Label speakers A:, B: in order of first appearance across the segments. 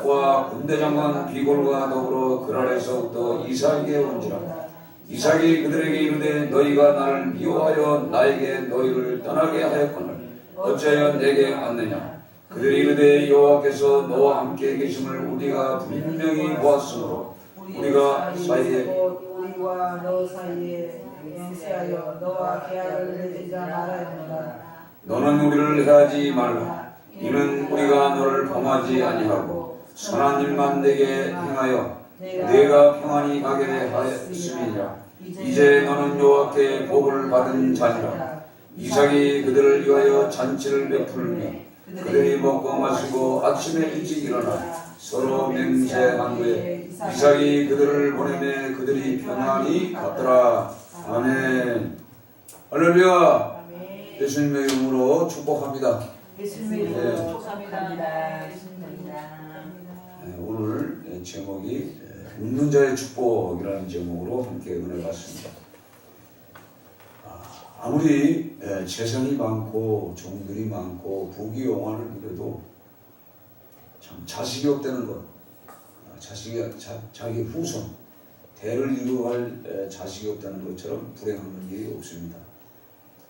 A: 야곱과 군대장관 비골과 더불어 그랄에서부터 이삭에게 온지라. 이삭이 그들에게 이르되 너희가 나를 미워하여 나에게 너희를 떠나게 하였거늘 어찌하여 내게 왔느냐. 그들이 이르되 여호와께서 너와 함께 계심을 우리가 분명히 보았으므로 우리가
B: 우리와 너 사이에 맹세하여 너와 계약을 맺지 말아야하노라.
A: 너는 우리를 해하지 말라. 이는 우리가 너를 범하지 아니하고 선한 일만 내게 행하여 내가 평안히 가게 하였음이니라. 이제 너는 여호와께 복을 받은 자니라. 이삭이 그들을 위하여 잔치를 베풀며 그들이 먹고 마시고 아침에 일찍 일어나 서로 맹세한 후에 이삭이 그들을 보내매 그들이 평안히 갔더라. 아멘. 할렐루야. 예수님의 이름으로 축복합니다.
B: 예수님의 이름으로 축복합니다.
A: 오늘 제목이 웃는 자의 축복이라는 제목으로 함께 은혜 받습니다. 아무리 재산이 많고 종들이 많고 부귀영화를 누려도 참 자식이 없다는 것, 자기 후손, 대를 이루어갈 자식이 없다는 것처럼 불행한 일이 없습니다.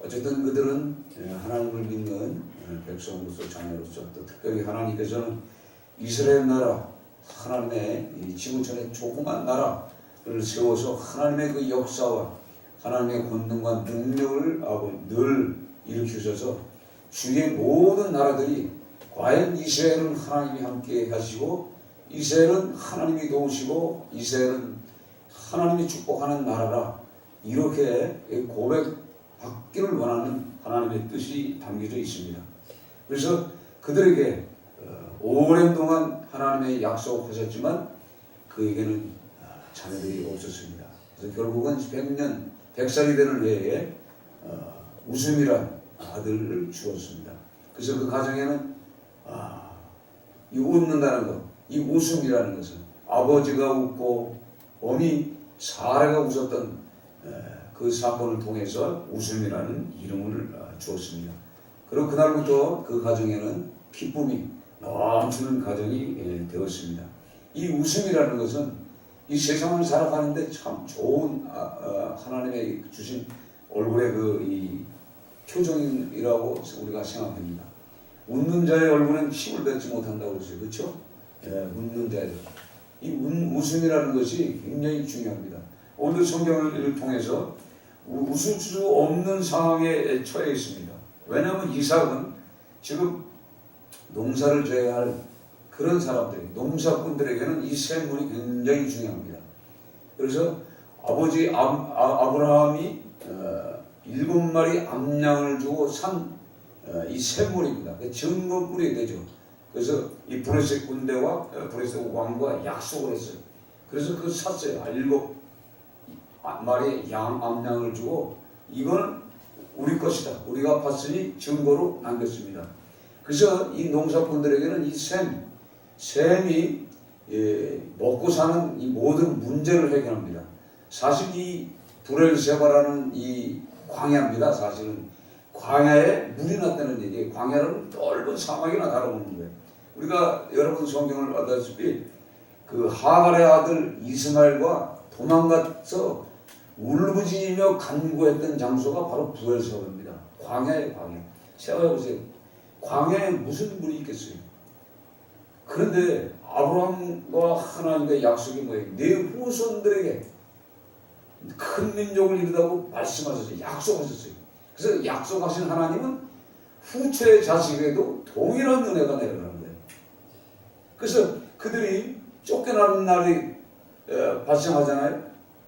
A: 어쨌든 그들은 하나님을 믿는 백성으로서 자녀로서 또 특별히 하나님께서는 이스라엘 나라, 하나님의 이 지구촌의 조그만 나라를 세워서 하나님의 그 역사와 하나님의 권능과 능력을 늘 일으키셔서 주위의 모든 나라들이 과연 이스라엘은 하나님이 함께 하시고 이스라엘은 하나님이 도우시고 이스라엘은 하나님이 축복하는 나라라, 이렇게 고백받기를 원하는 하나님의 뜻이 담겨져 있습니다. 그래서 그들에게 오랜 동안 하나님의 약속하셨지만 그에게는 자녀들이 없었습니다. 그래서 결국은 100살이 되는 해에 웃음이란 아들을 주었습니다. 그래서 그 가정에는 이 웃는다는 것, 이 웃음이라는 것은 아버지가 웃고 어미 사라가 웃었던 그 사건을 통해서 웃음이라는 이름을 주었습니다. 그리고 그날부터 그 가정에는 기쁨이 넘치는 가정이 되었습니다. 이 웃음이라는 것은 이 세상을 살아가는데 참 좋은 하나님의 주신 얼굴의 이 표정이라고 우리가 생각합니다. 웃는 자의 얼굴은 힘을 뱉지 못한다고 그러죠. 그렇죠? 웃는 자의 이 웃음이라는 것이 굉장히 중요합니다. 오늘 성경을 통해서 웃을 수 없는 상황에 처해 있습니다. 왜냐하면 이삭은 지금 농사를 져야 할 그런 사람들, 농사꾼들에게는 이 샘물이 굉장히 중요합니다. 그래서 아버지 아브라함이 7마리 암양을 주고 산 이 샘물입니다. 증거물이 되죠. 그래서 이 브레셋 군대와 브레셋 왕과 약속을 했어요. 그래서 그 샀어요. 7마리 암양을 주고 이거는 우리 것이다. 우리가 봤으니 증거로 남겼습니다. 그래서 이 농사꾼들에게는 이 샘이 먹고 사는 이 모든 문제를 해결합니다. 사실 이 브엘세바라는 이 광야입니다. 사실은 광야에 물이 났다는 얘기예요. 광야는 넓은 사막이나 다름없는 거예요. 우리가 여러분 성경을 알다시피 그 하갈의 아들 이스마엘과 도망가서 울부짖으며 간구했던 장소가 바로 브엘세바입니다. 광야의 광야. 생각해보세요. 광야에 무슨 물이 있겠어요? 그런데 아브라함과 하나님의 약속이 뭐예요? 내 후손들에게 큰 민족을 이루다고 말씀하셨어요. 약속하셨어요. 그래서 약속하신 하나님은 후처의 자식에게도 동일한 은혜가 내려가는 거예요. 그래서 그들이 쫓겨나는 날이 발생하잖아요.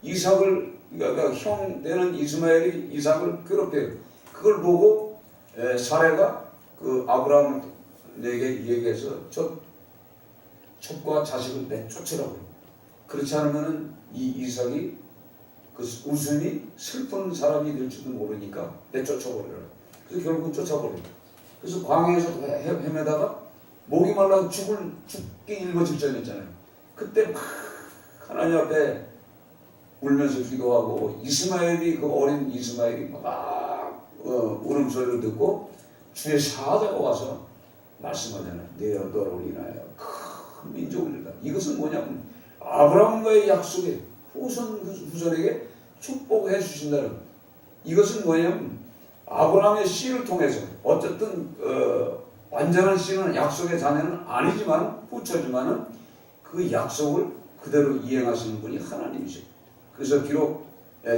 A: 이삭을, 그러니까 형 되는 이스마엘이 이삭을 괴롭혀요. 그걸 보고 사레가 그 아브라함에게 얘기해서 첩과 자식을 내쫓으라고 해요. 그렇지 않으면 이 이삭이 그 웃음이 슬픈 사람이 될지도 모르니까 내쫓아버려요. 그래서 결국 쫓아버려요. 그래서 광야에서 헤매다가 목이 말라 죽기 일거직전이었잖아요. 그때 막 하나님 앞에 울면서 기도하고 이스마엘이 그 어린 이스마엘이 막 울음소리를 듣고 주의 사자가 와서 말씀하잖아요. 내 너로 인하여 큰 민족을 이것은 뭐냐면 아브라함과의 약속에 후손에게 축복해 주신다는, 이것은 뭐냐면 아브라함의 씨를 통해서 어쨌든 완전한 씨는 약속의 자녀는 아니지만 후처지만은 그 약속을 그대로 이행하시는 분이 하나님이죠. 그래서 비록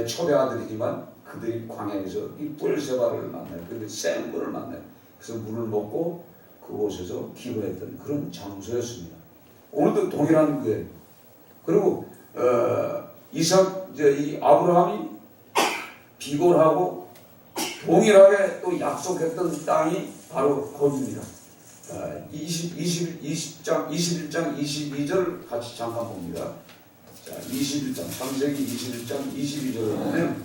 A: 초대 아들이지만 그들이 광야에서 이 부엘세바를 만나요. 그런데 샘물을 만나요. 그래서 물을 먹고 그곳에서 기도했던 그런 장소였습니다. 오늘도 동일한 거예요. 그리고 이 아브라함이 비굴하고 동일하게 또 약속했던 땅이 바로 거기입니다. 21장 22절 같이 잠깐 봅니다. 자, 21장, 창세기 21장 22절에 보면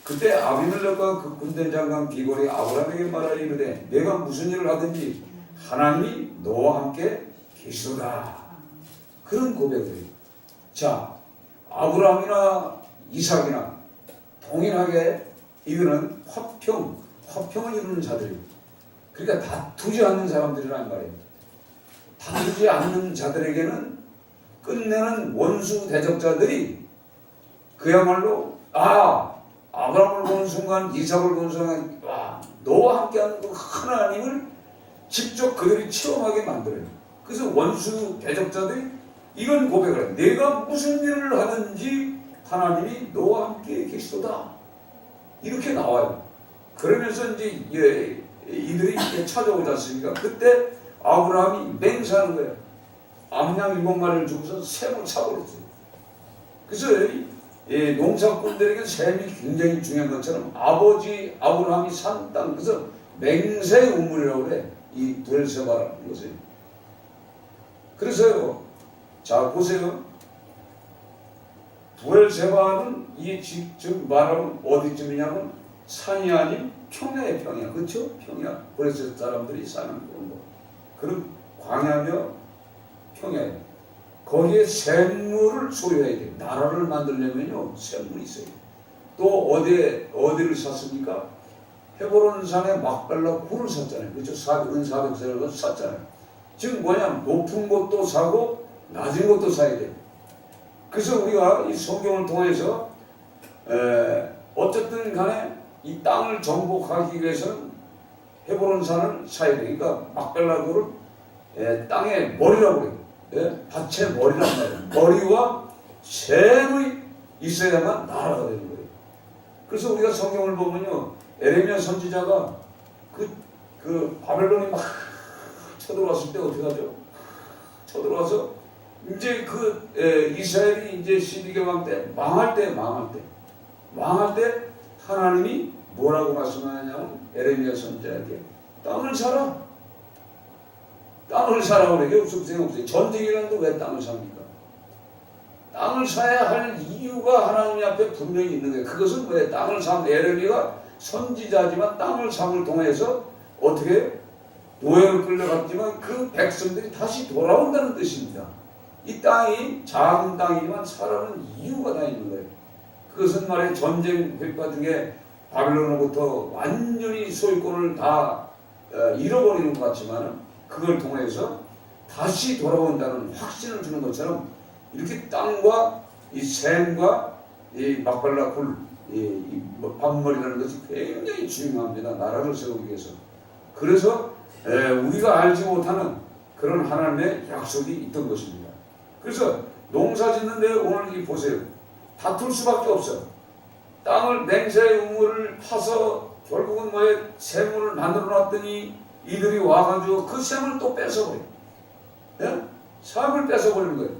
A: 그때 아비멜렉과 그 군대 장관 비골이 아브라함에게 말하여 이르되 내가 무슨 일을 하든지 하나님이 너와 함께 계시도다. 그런 고백을 해요. 자, 아브라함이나 이삭이나 동일하게 이거는 화평을 이루는 자들이에요. 그러니까 다투지 않는 사람들이란 말이에요. 다투지 않는 자들에게는 끝내는 원수 대적자들이 그야말로 아브라함을 보는 순간, 이삭을 보는 순간 너와 함께하는 그 하나님을 직접 그들이 체험하게 만들어요. 그래서 원수 대적자들이 이런 고백을 해요. 내가 무슨 일을 하든지 하나님이 너와 함께 계시도다. 이렇게 나와요. 그러면서 이제 이들이 이렇게 찾아오지 않습니까? 그때 아브라함이 맹세하는 거예요. 암양 7마리를 주고서 샘을 사버렸어요. 그래서 농사꾼들에게 샘이 굉장히 중요한 것처럼 아버지 아브라함이 산 땅, 그래서 맹세의 우물이라고 그래. 이 부엘세바라는 것을. 그래서요, 자 보세요. 부엘세바는 이 지금 말하면 어디쯤이냐면 산이 아닌 평야의 평야, 그렇죠? 평야. 그래서 사람들이 사는 곳. 그런 광야며 평야에 거기에 샘물을 소유해야 돼요. 나라를 만들려면요 샘물이 있어야 돼요. 또 어디를 샀습니까? 헤브론 산에 막벨라 굴을 샀잖아요. 그렇죠? 은 400세를 샀잖아요. 즉 뭐냐, 높은 곳도 사고 낮은 곳도 사야 돼요. 그래서 우리가 이 성경을 통해서 어쨌든 간에 이 땅을 정복하기 위해서는 헤브론 산을 사야 돼요. 그러니까 막벨라 굴을 땅의 머리라고 그래요. 밭의 머리란 말이에요. 머리와 샘이 있어야만 나라가 되는 거예요. 그래서 우리가 성경을 보면요, 에레미야 선지자가 그 바벨론이 막 쳐들어왔을 때 어떻게 하죠? 쳐들어와서 이제 이스라엘이 이제 12개 왕 때 망할 때 하나님이 뭐라고 말씀하냐면 에레미야 선지자에게 땅을 사라. 땅을 사라고 그래요. 없어요. 전쟁이라는데 왜 땅을 삽니까? 땅을 사야 할 이유가 하나님 앞에 분명히 있는 거예요. 그것은 왜 땅을 삼, 에레미야가 선지자지만 땅을 삼을 통해서 어떻게 노예로 끌려갔지만 그 백성들이 다시 돌아온다는 뜻입니다. 이 땅이 작은 땅이지만 살아는 이유가 다 있는 거예요. 그것은 말해 전쟁 백파 중에 바빌론으로부터 완전히 소유권을 다 잃어버리는 것 같지만 그걸 통해서 다시 돌아온다는 확신을 주는 것처럼 이렇게 땅과 이 샘과 이 막발라 굴, 이 밥머리라는 것이 굉장히 중요합니다. 나라를 세우기 위해서. 그래서 우리가 알지 못하는 그런 하나님의 약속이 있던 것입니다. 그래서 농사 짓는데 오늘 보세요. 다툴 수밖에 없어요. 땅을 맹세의 우물을 파서 결국은 샘물을 만들어 놨더니 이들이 와가지고 그 샘을 또 뺏어버려요. 샘을 뺏어버리는 거예요.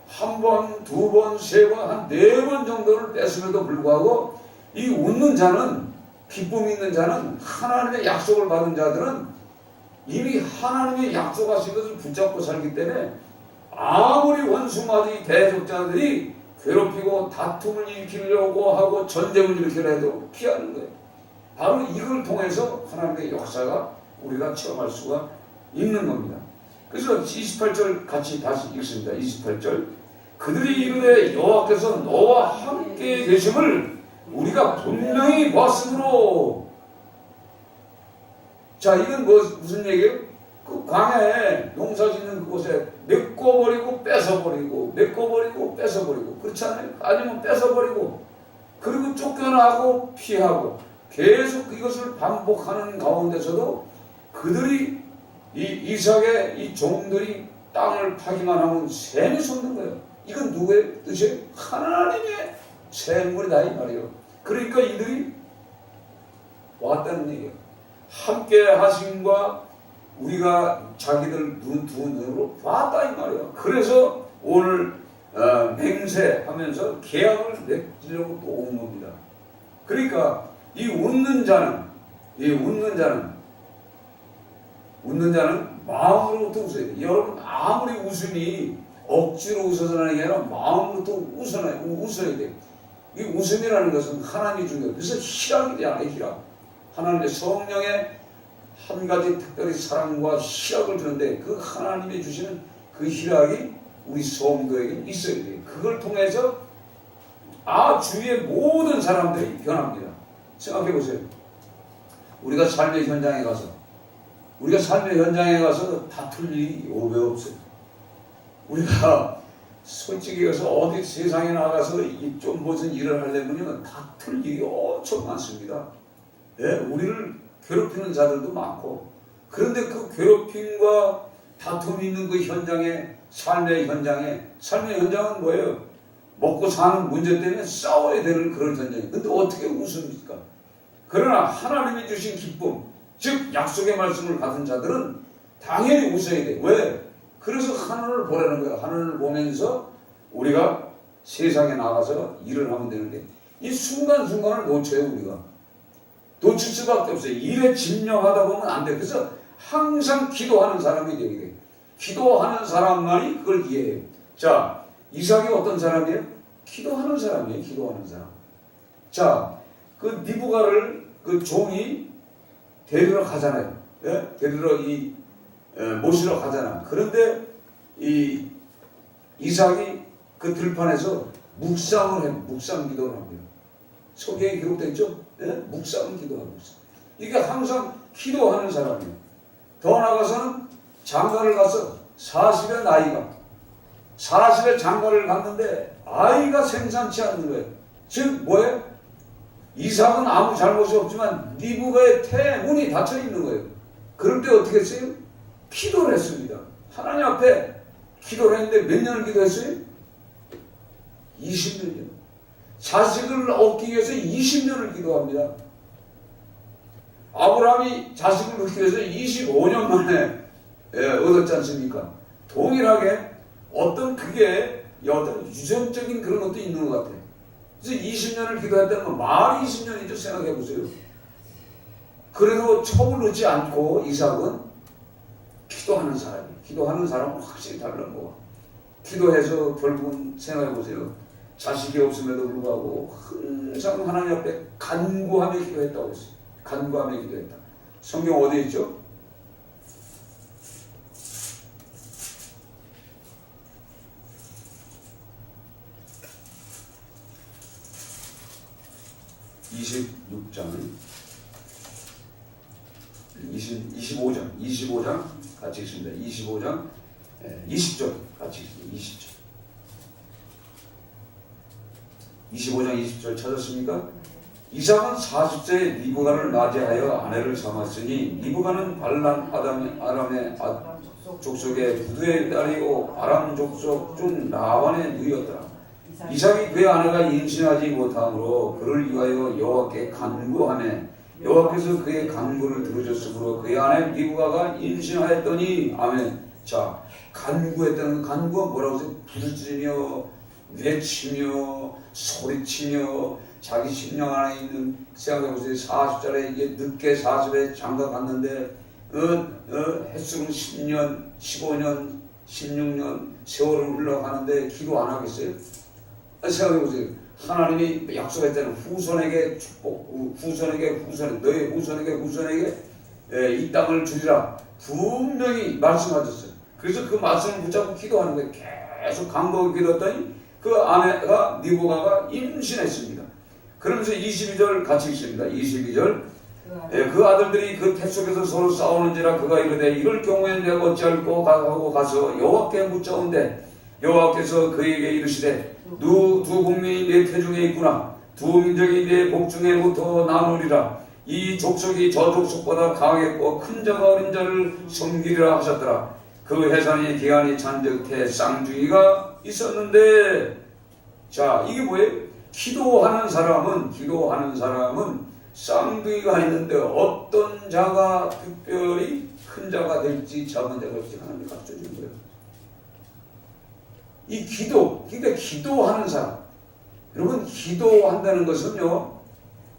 A: 한 번, 두 번, 세 번, 한 4번 정도를 뺏음에도 불구하고 이 웃는 자는, 기쁨이 있는 자는, 하나님의 약속을 받은 자들은 이미 하나님의 약속하신 것을 붙잡고 살기 때문에 아무리 원수마귀 대적자들이 괴롭히고 다툼을 일으키려고 하고 전쟁을 일으키려 해도 피하는 거예요. 바로 이걸 통해서 하나님의 역사가 우리가 체험할 수가 있는 겁니다. 그래서 28절 같이 다시 읽습니다. 28절. 그들이 이르되 여호와께서 너와 함께 계심을 우리가 분명히 봤으므로. 자, 이건 무슨 얘기예요? 그 광야에 농사 짓는 그곳에 메꿔버리고 뺏어 뺏어버리고 메꿔버리고 뺏어버리고 그렇지 않아요? 아니면 뺏어버리고 그리고 쫓겨나고 피하고 계속 이것을 반복하는 가운데서도 그들이 이삭의 이 종들이 땅을 파기만 하면 샘이 솟는 거예요. 이건 누구의 뜻이에요? 하나님의 샘물이다 이 말이에요. 그러니까 이들이 왔다는 얘기예요. 함께 하심과 우리가 자기들 두 눈으로 봤다 이 말이에요. 그래서 오늘 맹세하면서 계약을 맺으려고 또 온 겁니다. 그러니까 이 웃는 자는 마음으로부터 웃어야 돼요. 여러분 아무리 웃음이 억지로 웃어서 나는 게 아니라 마음으로부터 웃어야 돼요. 이 웃음이라는 것은 하나님이 준 거예요. 그래서 희락이잖아요. 희락. 하나님의 성령의 한 가지 특별히 사랑과 희락을 주는데 그 하나님이 주시는 그 희락이 우리 성도에게 있어야 돼요. 그걸 통해서 주위의 모든 사람들이 변합니다. 생각해 보세요. 우리가 삶의 현장에 가서 다툴 일이 왜 없어요. 우리가 솔직히 해서 어디 세상에 나가서 좀 무슨 일을 하려면 다툴 일이 엄청 많습니다. 예? 우리를 괴롭히는 자들도 많고 그런데 그 괴롭힘과 다툼이 있는 그 현장에 삶의 현장은 뭐예요? 먹고 사는 문제 때문에 싸워야 되는 그런 현장이에요. 근데 어떻게 웃습니까? 그러나 하나님이 주신 기쁨 즉 약속의 말씀을 받은 자들은 당연히 웃어야 돼. 왜? 그래서 하늘을 보라는 거예요. 하늘을 보면서 우리가 세상에 나가서 일을 하면 되는데 이 순간순간을 놓쳐요. 우리가 놓칠 수밖에 없어요. 일에 집념하다 보면 안 돼. 그래서 항상 기도하는 사람이 되게 돼요. 기도하는 사람만이 그걸 이해해요. 자, 이삭이 어떤 사람이에요? 기도하는 사람이에요. 기도하는 사람. 자, 그 니부가를 그 종이 데리러 가잖아요. 예? 데리러 모시러 가잖아. 그런데 이 이삭이 그 들판에서 묵상 기도를 합니다. 성경에 기록되어 있죠? 예? 묵상 기도하고 있어요. 이게 항상 기도하는 사람이에요. 더 나아가서는 장가를 가서 40의 나이가 40의 장가를 갔는데 아이가 생산치 않는 거예요. 즉 뭐예요? 이삭은 아무 잘못이 없지만 리브가의 태문이 닫혀 있는 거예요. 그럴 때 어떻게 했어요? 기도를 했습니다. 하나님 앞에 기도를 했는데 몇 년을 기도했어요? 20년이요. 자식을 얻기 위해서 20년을 기도합니다. 아브라함이 자식을 얻기 위해서 25년 만에 얻었지 않습니까? 동일하게 그게 어떤 유전적인 그런 것도 있는 것 같아요. 그래서 20년을 기도했다면 말이 20년이죠. 생각해 보세요. 그래도 첩을 넣지 않고 이삭은 기도하는 사람이에요. 기도하는 사람은 확실히 다른 거야. 기도해서 결국은 생각해 보세요. 자식이 없음에도 불구하고 항상 하나님 앞에 간구하며 기도했다고 했어요. 간구하며 기도했다. 성경 어디에 있죠? (26장) 25장 같이 있습니다. 25장 20절 같이 있습니다. 25장 20절 찾았습니까? 이삭은 40세에 리브가를 맞이하여 아내를 삼았으니 리브가는 발람 아람의 족속의 부두의 딸이요 아람 족속 중 라반의 누이였더라. 이삭이 그의 아내가 임신하지 못함으로 그를 위하여 여호와께 간구하매 여호와께서 그의 간구를 들으셨으므로 그의 아내 리브가가 임신하였더니 아멘. 자, 간구했다는 간구가 뭐라고 해서 부르짖으며 외치며 소리치며 자기 심령 안에 있는 생각해보세요. 40살에 이게 늦게 40에 장가 갔는데 횟수는 10년 15년 16년 세월을 흘러가는데 기도 안 하겠어요? 생각해보세요. 하나님이 약속했잖아요. 후손에게 축복, 너의 후손에게 이 땅을 주리라 분명히 말씀하셨어요. 그래서 그 말씀을 붙잡고 기도하는 거예요. 계속 간곡히 기도했더니 그 아내가 니브가가 임신했습니다. 그러면서 22절 같이 있습니다. 22절 그 아들들이 그 태 속에서 서로 싸우는지라 그가 이르되 이럴 경우에 내가 어찌할꼬 하고 가서 여호와께 묻자온대 여호와께서 그에게 이르시되 두 국민이 내 태중에 있구나. 두 민족이 내 복중에부터 나누리라. 이 족속이 저 족속보다 강하겠고 큰 자가 어린 자를 섬기리라 하셨더라. 그 해산의 기한이 잔뜩해 쌍둥이가 있었는데, 자, 이게 뭐예요? 기도하는 사람은 쌍둥이가 있는데 어떤 자가 특별히 큰 자가 될지 작은 자가 될지 하나님이 가르쳐주는 거예요. 이 기도, 그러니까 기도하는 사람. 여러분, 기도한다는 것은요,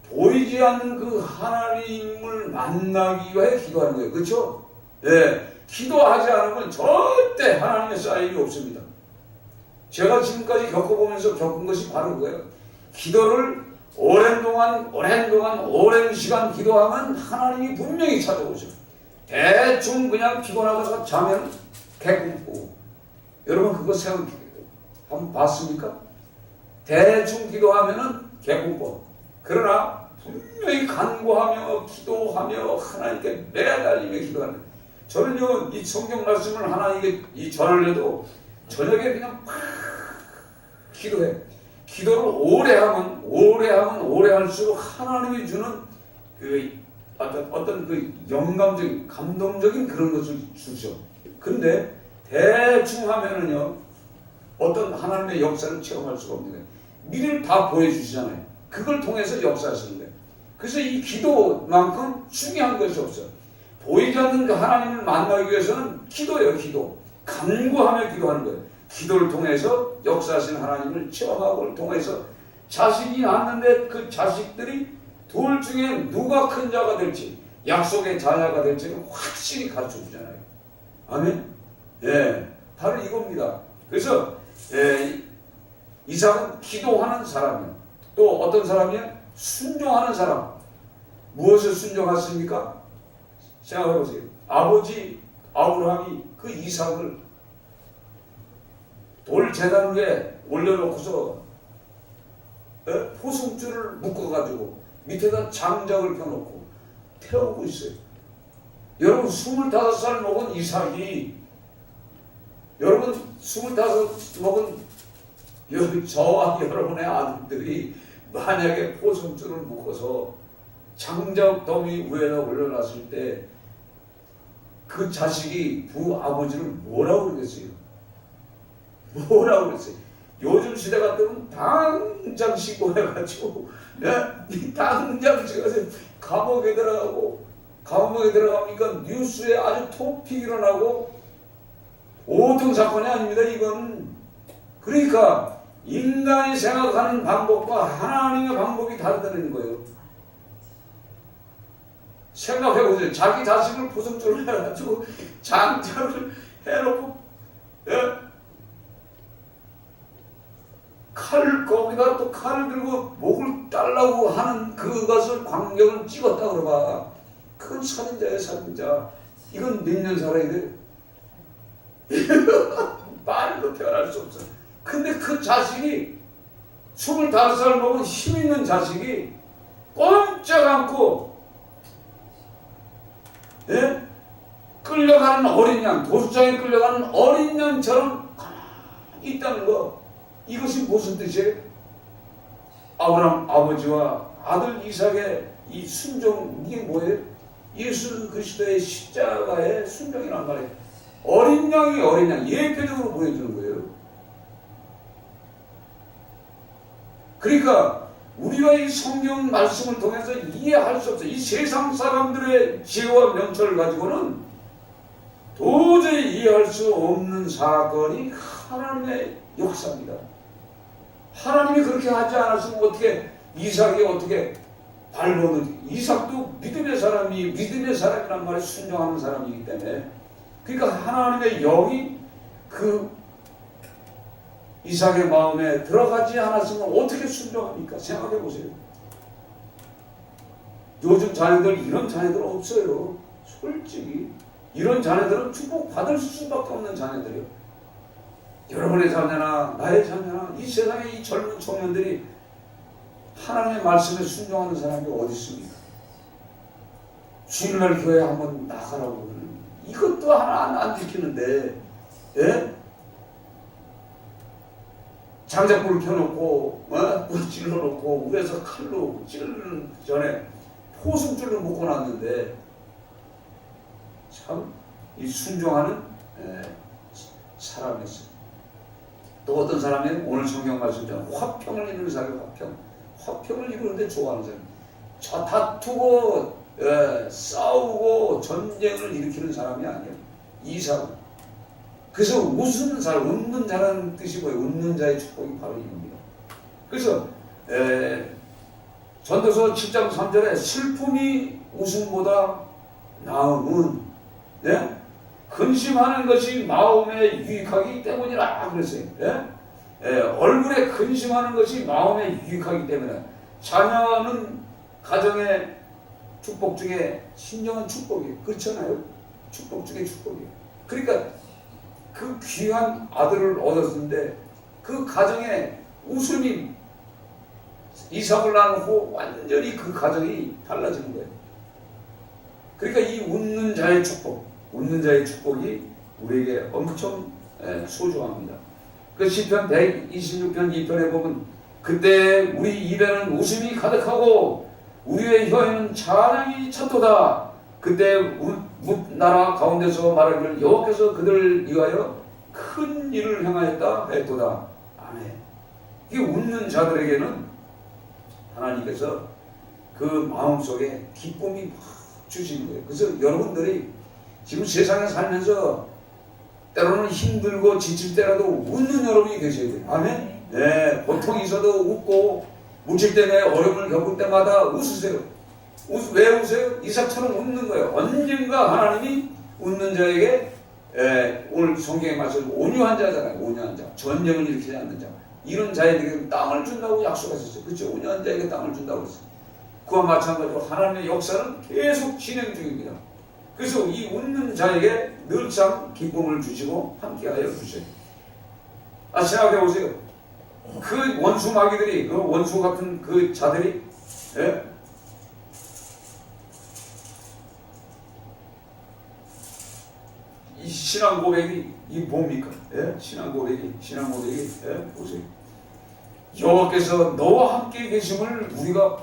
A: 보이지 않는 그 하나님을 만나기 위해 기도하는 거예요. 그렇죠? 예. 기도하지 않으면 절대 하나님의 사인이 없습니다. 제가 지금까지 겪어보면서 겪은 것이 바로 그거예요. 기도를 오랜 시간 기도하면 하나님이 분명히 찾아오죠. 대충 그냥 피곤하다가 자면 개꿈꾸고. 여러분 그거 한번 봤습니까? 대충 기도하면은 개꿈꿔. 그러나 분명히 간구하며 기도하며 하나님께 매달리며 기도하는. 저는요 이 성경 말씀을 하나님께 이 전을 해도 저녁에 그냥 팍 기도해. 기도를 오래 하면 오래 할수록 하나님이 주는 그 어떤 그 영감적인 감동적인 그런 것을 주죠. 근데 대충 하면은요 어떤 하나님의 역사를 체험할 수가 없는 거예요. 미래를 다 보여주시잖아요. 그걸 통해서 역사하시는 거예요. 그래서 이 기도만큼 중요한 것이 없어요. 보이지 않는 그 하나님을 만나기 위해서는 기도예요. 기도. 간구하며 기도하는 거예요. 기도를 통해서 역사하신 하나님을 체험하고 통해서 자식이 낳았는데 그 자식들이 둘 중에 누가 큰 자가 될지 약속의 자녀가 될지는 확실히 가르쳐 주잖아요. 아멘? 예, 바로 이겁니다. 그래서 이삭은 기도하는 사람이에요. 또 어떤 사람이에요? 순종하는 사람. 무엇을 순종했습니까? 생각해보세요. 아버지 아브라함이 그 이삭을 돌제단 위에 올려놓고서 포승줄을 묶어가지고 밑에다 장작을 펴놓고 태우고 있어요. 여러분 25살 먹은 이삭이 여러분 25 먹은 저와 여러분의 아들들이 만약에 포승줄을 묶어서 장작 더미 위에다 올려놨을 때 그 자식이 아버지를 뭐라고 그러겠어요? 뭐라고 그랬어요? 요즘 시대 같으면 당장 신고해가지고 당장 지금 감옥에 들어가니까 뉴스에 아주 토픽 일어나고 보통 사건이 아닙니다. 이건 그러니까 인간이 생각하는 방법과 하나님의 방법이 다르다는 거예요. 생각해보세요. 자기 자식을 포승줄을 해가지고 장작을 해놓고 거기다 또 칼을 들고 목을 따려고 하는 그것을 광경을 찍었다 그러봐. 그건 살인자예요, 살인자. 이건 몇 년 살아야 돼? 말로 태어날 수 없어. 근데 그 자식이 25살 먹은 힘 있는 자식이 꼼짝 않고 끌려가는 어린 양, 도수장에 끌려가는 어린 양처럼 가만히 있다는 거. 이것이 무슨 뜻이에요? 아브라함 아버지와 아들 이삭의 이 순종, 이게 뭐예요? 예수 그리스도의 십자가의 순종이란 말이에요. 어린 양, 예표적으로 보여주는 거예요. 그러니까 우리가 이 성경 말씀을 통해서 이해할 수 없어요. 이 세상 사람들의 지혜와 명철을 가지고는 도저히 이해할 수 없는 사건이 하나님의 역사입니다. 하나님이 그렇게 하지 않았으면 어떻게 이삭이 어떻게 발버둥. 이삭도 믿음의 사람이란 말에 순종하는 사람이기 때문에 그러니까 하나님의 영이 그 이삭의 마음에 들어가지 않았으면 어떻게 순종합니까? 생각해 보세요. 요즘 자녀들 이런 자녀들 없어요. 솔직히 이런 자녀들은 축복받을 수밖에 없는 자녀들이에요. 여러분의 자녀나 나의 자녀나 이 세상의 이 젊은 청년들이 하나님의 말씀에 순종하는 사람이 어디 있습니까? 주일날 교회 한번 나가라고 이것도 하나 안 지키는데 장작불을 켜놓고 불 찔러놓고 위에서 칼로 찌르는 전에 포승줄을 묶어놨는데 참 이 순종하는 사람이었어요. 또 어떤 사람이 오늘 성경 말씀처럼 화평을 이루는 사람이 화평을 이루는데 좋아하는 사람. 저 다투고 싸우고 전쟁을 일으키는 사람이 아니에요. 이 사람. 그래서 웃는 사람, 웃는 자라는 뜻이 뭐예요? 웃는 자의 축복이 바로 이겁니다. 그래서 전도서 7장 3절에 슬픔이 웃음보다 나음은 근심하는 것이 마음에 유익하기 때문이라 그랬어요. 얼굴에 근심하는 것이 마음에 유익하기 때문에 자녀는 가정의 축복 중에 신령한 축복이에요. 그렇잖아요. 축복 중에 축복이에요. 그러니까 그 귀한 아들을 얻었는데 그 가정에 웃음이 이삭을 낳은 후 완전히 그 가정이 달라지는 거예요. 그러니까 이 웃는 자의 축복이 우리에게 엄청 소중합니다. 그 시편 126편 2편에 보면 그때 우리 입에는 웃음이 가득하고 우리의 혀에는 찬양이 찼도다. 그때 나라 가운데서 말하기를 여호와께서 그들을 위하여 큰 일을 행하였다 했도다. 아멘. 이 웃는 자들에게는 하나님께서 그 마음속에 기쁨이 막 주시는 거예요. 그래서 여러분들이 지금 세상에 살면서 때로는 힘들고 지칠 때라도 웃는 여러분이 계셔야 돼요. 아멘. 네, 고통이 있어도 웃고 물질 때문에 어려움을 겪을 때마다 웃으세요. 왜 웃으세요? 이삭처럼 웃는 거예요. 언젠가 하나님이 웃는 자에게 오늘 성경에 말씀 온유한 자잖아요. 온유한 자. 전쟁을 일으키지 않는 자. 이런 자에게 땅을 준다고 약속하셨어요. 그렇죠? 온유한 자에게 땅을 준다고 했어요. 그와 마찬가지로 하나님의 역사는 계속 진행 중입니다. 그래서 이 웃는 자에게 늘상 기쁨을 주시고 함께하여 주세요. 생각해 보세요. 그 원수 마귀들이, 그 원수 같은 그 자들이, 이 신앙 고백이 이 뭡니까? 신앙 고백이 보세요. 여호와께서 너와 함께 계심을 우리가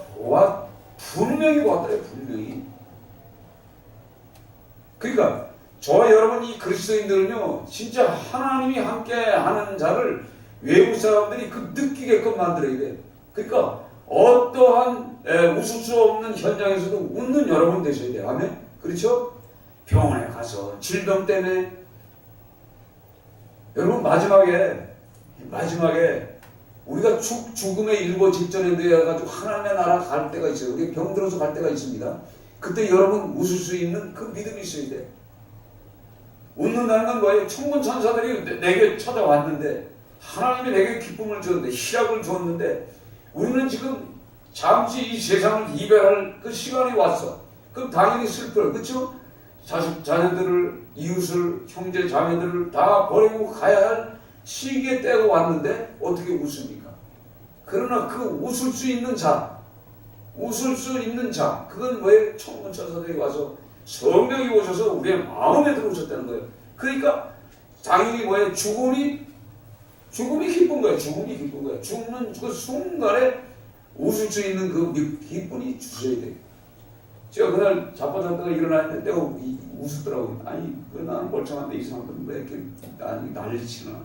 A: 분명히 보았다. 분명히. 그러니까 저와 여러분 이 그리스도인들은요 진짜 하나님이 함께하는 자를 외국 사람들이 그 느끼게끔 만들어야 돼. 그러니까 어떠한 웃을 수 없는 현장에서도 웃는 여러분 되셔야 돼요. 아멘. 그렇죠? 병원에 가서 질병 때문에 여러분 마지막에 우리가 죽음의 일보 직전에 되어가지고 하나님의 나라 갈 때가 있어요. 우리 병들어서 갈 때가 있습니다. 그때 여러분 웃을 수 있는 그 믿음이 있어야 돼. 웃는다는 건 뭐예요? 천군 천사들이 내게 찾아왔는데 하나님이 내게 기쁨을 줬는데 희락을 줬는데 우리는 지금 잠시 이 세상을 이별할 그 시간이 왔어. 그럼 당연히 슬퍼요. 그렇죠? 자녀들을, 이웃을, 형제 자매들을 다 버리고 가야 할 시기에 때가 왔는데 어떻게 웃습니까? 그러나 그 웃을 수 있는 자, 그건 왜 천군 천사들이 와서 성령이 오셔서 우리의 마음에 들어오셨다는 거예요. 그러니까 당연히 뭐예요? 죽음이 기쁜 거예요. 죽는 그 순간에 웃을 수 있는 그 기쁨이 주셔야 돼요. 제가 그날 자빠졌다가 일어났는데 내가 웃었더라고요. 아니, 나는 멀쩡한데 이 사람들은 왜 이렇게 난리치나.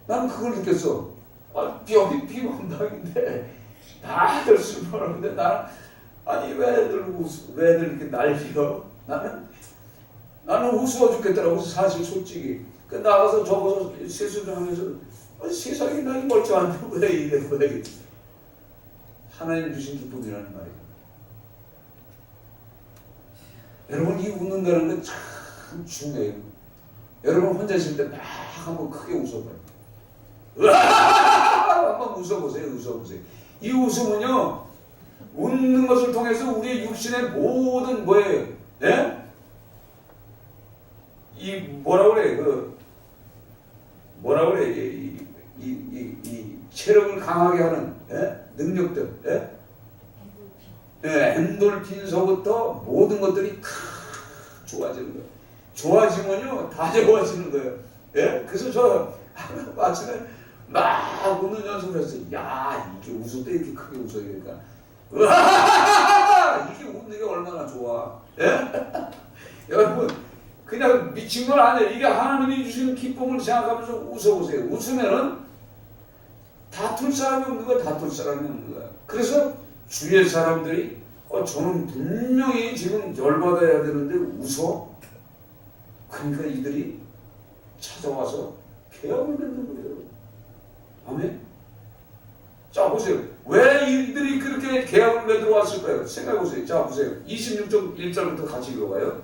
A: 나는 그걸 느꼈어. 벽이 비만방인데 다들 슬퍼하는데 나는 아니 왜들 이렇게 날려? 나는 우스워 죽겠더라고. 사실 솔직히. 그 나가서 적어서 세수 좀 하면서 세상에 나이 멀쩡한데 왜 이래. 하나님 주신 기쁨이라는 말이에요. 여러분 이 웃는다는 건 참 중요해요. 여러분 혼자 있을 때 막 한번 크게 웃어봐요. 한번 웃어보세요. 이 웃음은요 웃는 것을 통해서 우리의 육신의 모든 뭐예요? 이 뭐라 그래? 이 체력을 강하게 하는 능력들, 엔돌핀서부터 모든 것들이 다 좋아지는 거예요. 좋아지면요 다 좋아지는 거예요. 그래서 저 아침에 막 웃는 연습을 했어요. 야, 이게 웃을 때 이렇게 크게 웃어야 되니까. 이게 웃는 게 얼마나 좋아. 예? 여러분, 그냥 미친 건 아니에요. 이게 하나님이 주시는 기쁨을 생각하면서 웃어보세요. 웃으면은 다툴 사람이 없는 거야. 다툴 사람이 없는 거야. 그래서 주위의 사람들이 저는 분명히 지금 열받아야 되는데 웃어? 그러니까 이들이 찾아와서 계약을 맺는 거예요. 아멘? 자, 보세요. 왜 이들이 그렇게 계약을 맺으러 왔을까요? 생각해보세요. 자, 보세요. 26절 1절부터 같이 읽어봐요.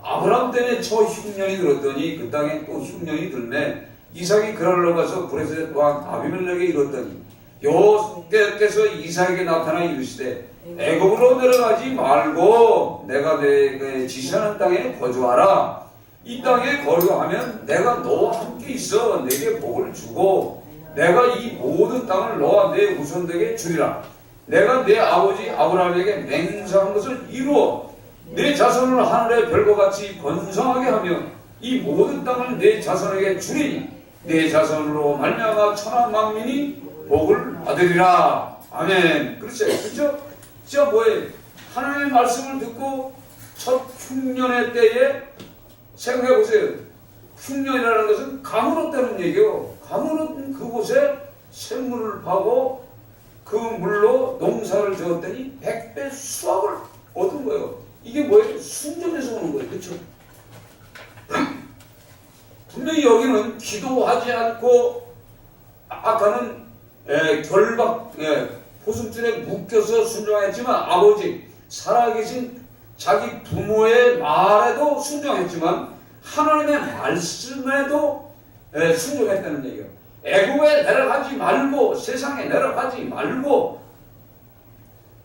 A: 아브라함 때에 저 흉년이 들었더니 그 땅에 또 흉년이 들매 이삭이 그랄로 가서 브레셋 왕 아비멜렉에게 이르렀더니 여호와께서 이삭에게 나타나 이르시되 애굽으로 내려가지 말고 내가 내게 지시하는 땅에 거주하라. 이 땅에 거주하면 내가 너와 함께 있어 내게 복을 주고 내가 이 모든 땅을 너와 내 후손들에게 주리라. 내가 내 아버지 아브라함에게 맹세한 것을 이루어 내 자손을 하늘의 별과 같이 번성하게 하며 이 모든 땅을 내 자손에게 주리니 내 자손으로 말미암아 천하 만민이 복을 받으리라. 아멘. 그렇죠? 그렇죠? 진짜 뭐예요? 하나님의 말씀을 듣고 첫 흉년의 때에 생각해 보세요. 흉년이라는 것은 가물었다는 얘기요. 가물은 그곳에 샘물을 파고 그 물로 농사를 지었더니 100배 수확을 얻은 거예요. 이게 뭐예요? 순전에서 오는 거예요. 그렇죠? 분명히 여기는 기도하지 않고 아까는 결박 포승줄에 묶여서 순종했지만 아버지 살아계신 자기 부모의 말에도 순종했지만 하나님의 말씀에도 순종했다는 얘기예요. 애굽에 내려가지 말고 세상에 내려가지 말고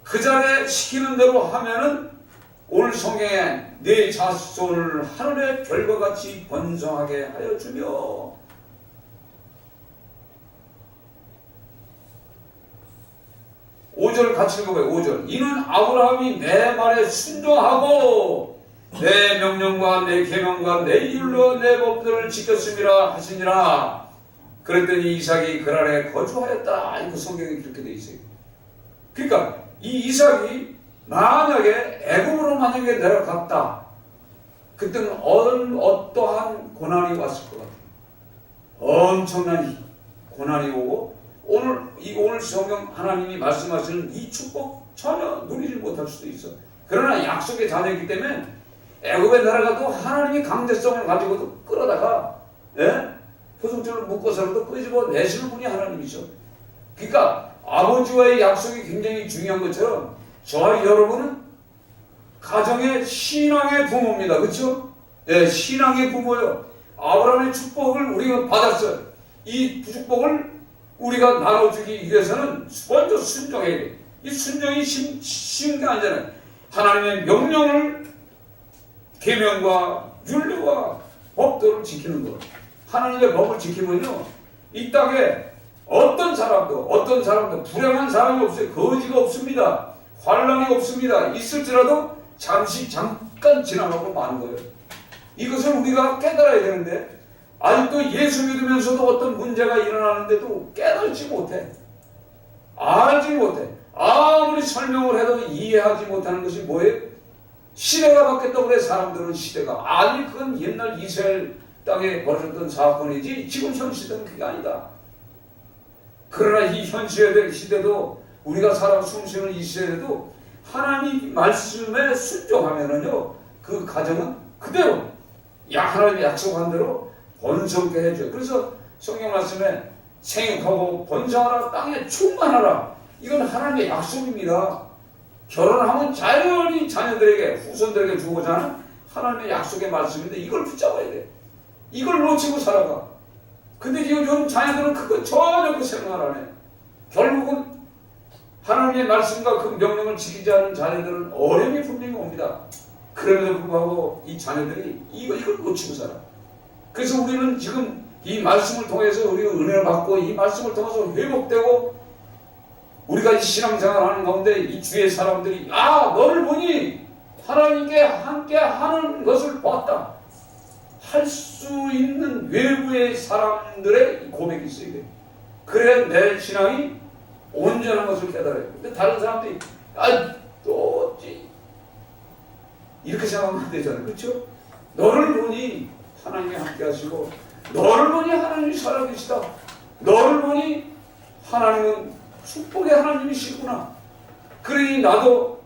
A: 그 자리에 시키는 대로 하면은 오늘 성경에 내 자손을 하늘의 별과 같이 번성하게 하여 주며 5절 같이 읽어봐요. 5절 이는 아브라함이 내 말에 순종하고 내 명령과 내 계명과 내 율과 내 법들을 지켰음이라 하시니라. 그랬더니 이삭이 그랄에 거주하였다. 이거 성경에 그렇게 돼 있어요. 그러니까 이 이삭이 만약에 애굽으로 만약에 내려갔다. 그때는 어떠한 고난이 왔을 것 같아요. 엄청난 고난이 오고 오늘 성경 하나님이 말씀하시는 이 축복 전혀 누리지 못할 수도 있어. 그러나 약속의 자녀이기 때문에 애굽에 내려가도 하나님이 강제성을 가지고도 끌어다가 포승줄을 묶어서라도 끄집어 내시는 분이 하나님이죠. 그러니까 아버지와의 약속이 굉장히 중요한 것처럼 저와 여러분은 가정의 신앙의 부모입니다. 그렇죠? 신앙의 부모요. 아브라함의 축복을 우리가 받았어요. 이 축복을 우리가 나눠주기 위해서는 먼저 순종해야 돼. 이 순종이 쉬운 게 아니잖아요. 하나님의 명령을 계명과 율례와 법도를 지키는 것. 하나님의 법을 지키면요, 이 땅에 어떤 사람도 불행한 사람이 없어요. 거지가 없습니다. 환란이 없습니다. 있을지라도 잠깐 지나가고 마는 거예요. 이것을 우리가 깨달아야 되는데 아직도 예수 믿으면서도 어떤 문제가 일어나는데도 깨달지 못해. 알지 못해. 아무리 설명을 해도 이해하지 못하는 것이 뭐예요? 시대가 바뀌었다고 그래. 사람들은 시대가. 아니 그건 옛날 이스라엘 땅에 벌어졌던 사건이지 지금 현 시대는 그게 아니다. 그러나 이 현 시대도 우리가 살아 숨쉬는 이 시대에도 하나님 말씀에 순종하면은요, 그 가정은 그대로 하나님이 약속한 대로 번성케 해줘요. 그래서 성경 말씀에 생육하고 번성하라, 땅에 충만하라. 이건 하나님의 약속입니다. 결혼하면 자연히 자녀들에게 후손들에게 주고자 하는 하나님의 약속의 말씀인데 이걸 붙잡아야 돼. 이걸 놓치고 살아가. 근데 지금 요즘 자녀들은 그거 전혀 그 생각을 안 해. 결국은 하나님의 말씀과 그 명령을 지키지 않는 자녀들은 어려움이 분명히 옵니다. 그럼에도 불구하고 이 자녀들이 이걸 놓치고 살아. 그래서 우리는 지금 이 말씀을 통해서 우리가 은혜를 받고 이 말씀을 통해서 회복되고 우리가 이 신앙생활을 하는 가운데 이 주위의 사람들이 너를 보니 하나님께 함께 하는 것을 봤다. 할 수 있는 외부의 사람들의 고백이 있어야 돼. 그래야 내 신앙이 온전한 것을 깨달아요. 근데 다른 사람들이 또 이렇게 생각하면 안 되잖아요. 그렇죠? 너를 보니 하나님이 함께 하시고, 너를 보니 하나님이 살아계시다. 너를 보니 하나님은 축복의 하나님이시구나. 그러니 나도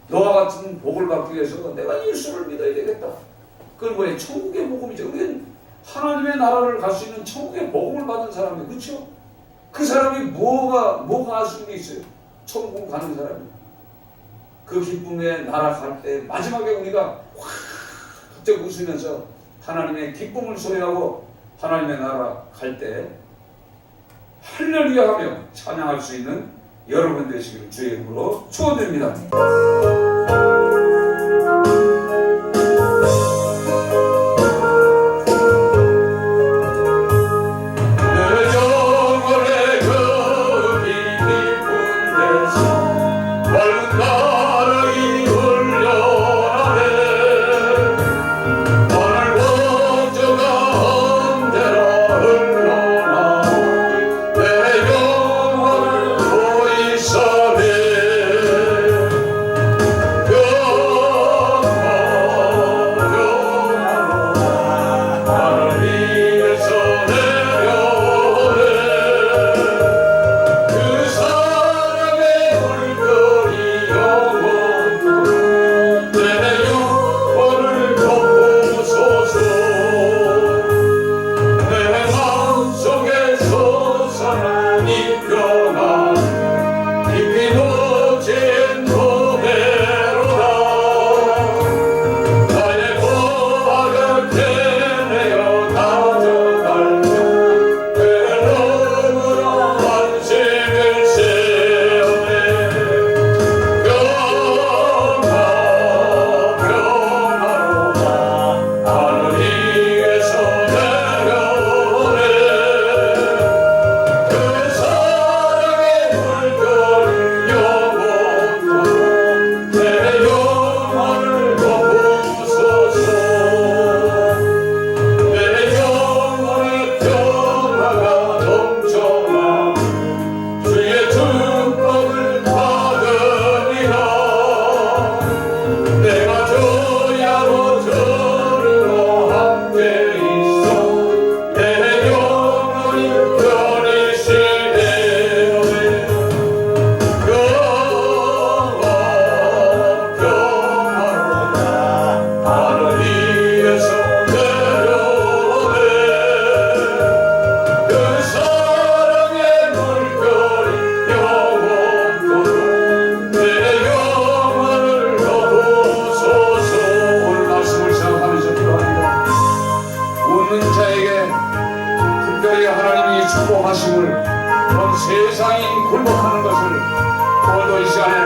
A: 너와 같은 복을 받기 위해서 내가 예수를 믿어야 되겠다. 그건 뭐예요? 천국의 복음이죠. 우리는 하나님의 나라를 갈 수 있는 천국의 복음을 받은 사람이에요. 그렇죠? 그 사람이 뭐가 할 수 있는 게 있어요? 천국 가는 사람이. 그 기쁨의 나라 갈 때 마지막에 우리가 확 웃으면서 하나님의 기쁨을 소유하고 하나님의 나라 갈 때 할렐루야 하며 찬양할 수 있는 여러분 되시기를 주의 이름으로 축원드립니다. 축복하심을 온 세상이 굴복하는 것을 오늘도 이 시간에